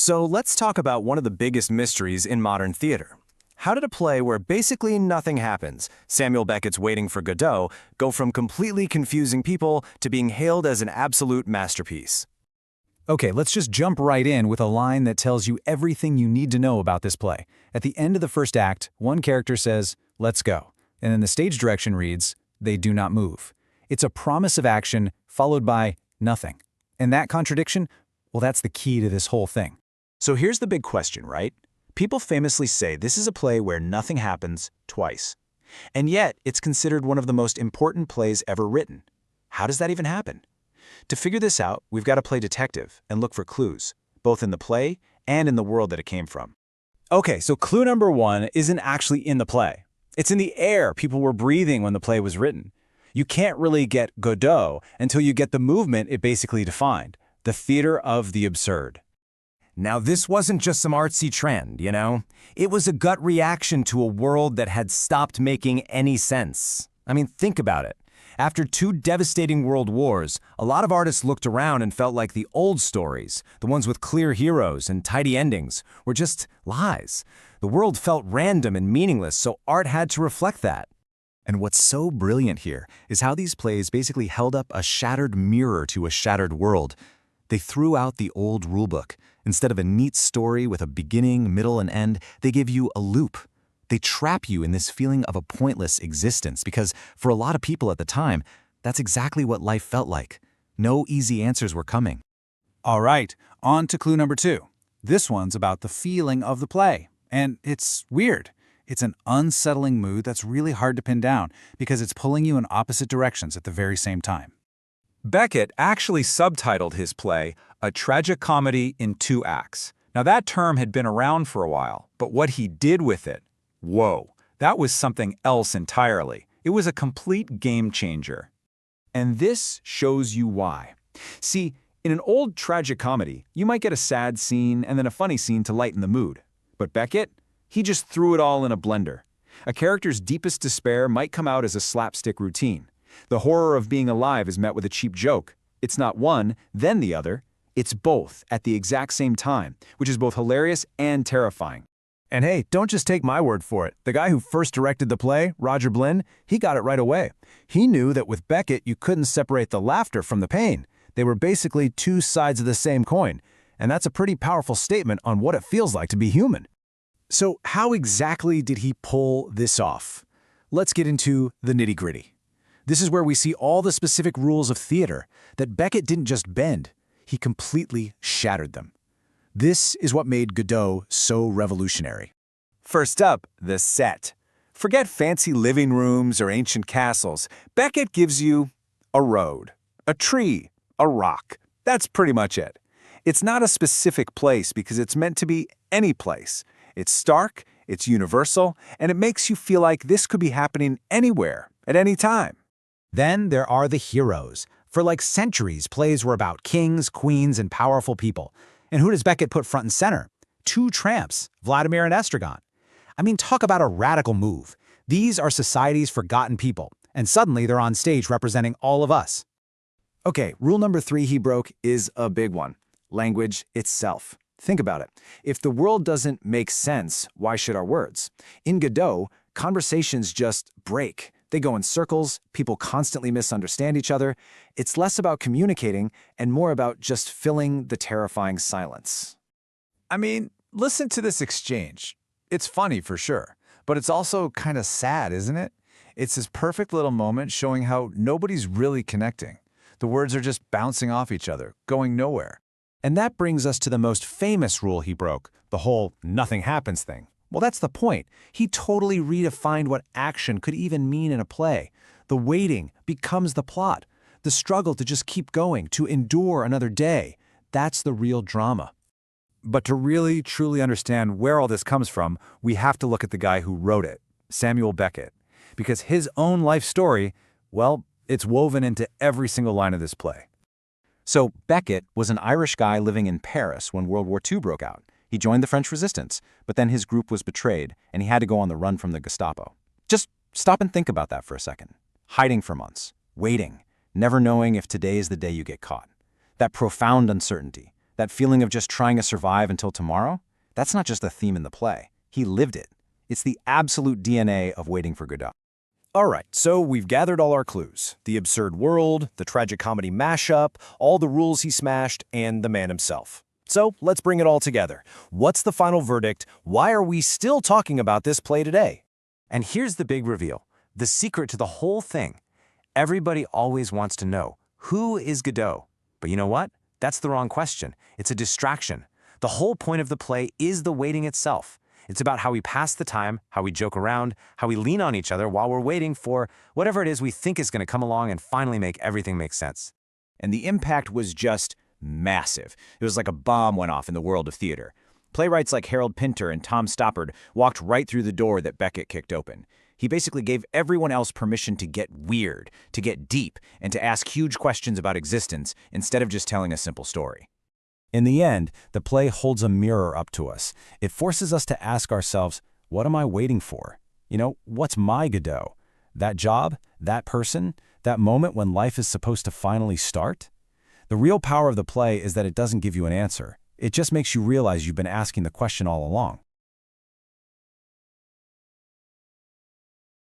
So let's talk about one of the biggest mysteries in modern theater. How did a play where basically nothing happens, Samuel Beckett's Waiting for Godot, go from completely confusing people to being hailed as an absolute masterpiece? Okay, let's just jump right in with a line that tells you everything you need to know about this play. At the end of the first act, one character says, "Let's go." And then the stage direction reads, "They do not move." It's a promise of action followed by nothing. And that contradiction, well, that's the key to this whole thing. So here's the big question, right? People famously say this is a play where nothing happens twice. And yet, it's considered one of the most important plays ever written. How does that even happen? To figure this out, we've got to play detective and look for clues, both in the play and in the world that it came from. Okay, so clue number one isn't actually in the play. It's in the air people were breathing when the play was written. You can't really get Godot until you get the movement it basically defined, the theater of the absurd. Now, this wasn't just some artsy trend, you know? It was a gut reaction to a world that had stopped making any sense. I mean, think about it. After two devastating world wars, a lot of artists looked around and felt like the old stories, the ones with clear heroes and tidy endings, were just lies. The world felt random and meaningless, so art had to reflect that. And what's so brilliant here is how these plays basically held up a shattered mirror to a shattered world. They threw out the old rulebook. Instead of a neat story with a beginning, middle, and end, they give you a loop. They trap you in this feeling of a pointless existence because, for a lot of people at the time, that's exactly what life felt like. No easy answers were coming. All right, on to clue number two. This one's about the feeling of the play. And it's weird. It's an unsettling mood that's really hard to pin down because it's pulling you in opposite directions at the very same time. Beckett actually subtitled his play, A Tragicomedy in Two Acts. Now that term had been around for a while, but what he did with it, whoa, that was something else entirely. It was a complete game changer. And this shows you why. See, in an old tragicomedy, you might get a sad scene and then a funny scene to lighten the mood. But Beckett, he just threw it all in a blender. A character's deepest despair might come out as a slapstick routine. The horror of being alive is met with a cheap joke. It's not one, then the other. It's both at the exact same time, which is both hilarious and terrifying. And hey, don't just take my word for it. The guy who first directed the play, Roger Blinn, he got it right away. He knew that with Beckett, you couldn't separate the laughter from the pain. They were basically two sides of the same coin. And that's a pretty powerful statement on what it feels like to be human. So how exactly did he pull this off? Let's get into the nitty-gritty. This is where we see all the specific rules of theater that Beckett didn't just bend, he completely shattered them. This is what made Godot so revolutionary. First up, the set. Forget fancy living rooms or ancient castles. Beckett gives you a road, a tree, a rock. That's pretty much it. It's not a specific place because it's meant to be any place. It's stark, it's universal, and it makes you feel like this could be happening anywhere, at any time. Then there are the heroes. For like centuries, plays were about kings, queens, and powerful people. And who does Beckett put front and center? Two tramps, Vladimir and Estragon. I mean, talk about a radical move. These are society's forgotten people, and suddenly they're on stage representing all of us. Okay, rule number 3 he broke is a big one. Language itself. Think about it. If the world doesn't make sense, why should our words? In Godot, conversations just break. They go in circles, people constantly misunderstand each other. It's less about communicating and more about just filling the terrifying silence. I mean, listen to this exchange. It's funny for sure, but it's also kind of sad, isn't it? It's this perfect little moment showing how nobody's really connecting. The words are just bouncing off each other, going nowhere. And that brings us to the most famous rule he broke, the whole nothing happens thing. Well, that's the point. He totally redefined what action could even mean in a play. The waiting becomes the plot. The struggle to just keep going, to endure another day. That's the real drama. But to really, truly understand where all this comes from, we have to look at the guy who wrote it, Samuel Beckett. Because his own life story, well, it's woven into every single line of this play. So Beckett was an Irish guy living in Paris when World War II broke out. He joined the French resistance, but then his group was betrayed, and he had to go on the run from the Gestapo. Just stop and think about that for a second. Hiding for months, waiting, never knowing if today is the day you get caught. That profound uncertainty, That feeling of just trying to survive until tomorrow? That's not just a theme in the play. He lived it. It's the absolute DNA of Waiting for Godot. All right, so we've gathered all our clues. The absurd world, the tragicomedy mashup, all the rules he smashed, and the man himself. So let's bring it all together. What's the final verdict? Why are we still talking about this play today? And here's the big reveal, the secret to the whole thing. Everybody always wants to know, who is Godot? But you know what? That's the wrong question. It's a distraction. The whole point of the play is the waiting itself. It's about how we pass the time, how we joke around, how we lean on each other while we're waiting for whatever it is we think is going to come along and finally make everything make sense. And the impact was just massive. It was like a bomb went off in the world of theater. Playwrights like Harold Pinter and Tom Stoppard walked right through the door that Beckett kicked open. He basically gave everyone else permission to get weird, to get deep, and to ask huge questions about existence instead of just telling a simple story. In the end, the play holds a mirror up to us. It forces us to ask ourselves, what am I waiting for? What's my Godot? That job? That person? That moment when life is supposed to finally start? The real power of the play is that it doesn't give you an answer. It just makes you realize you've been asking the question all along.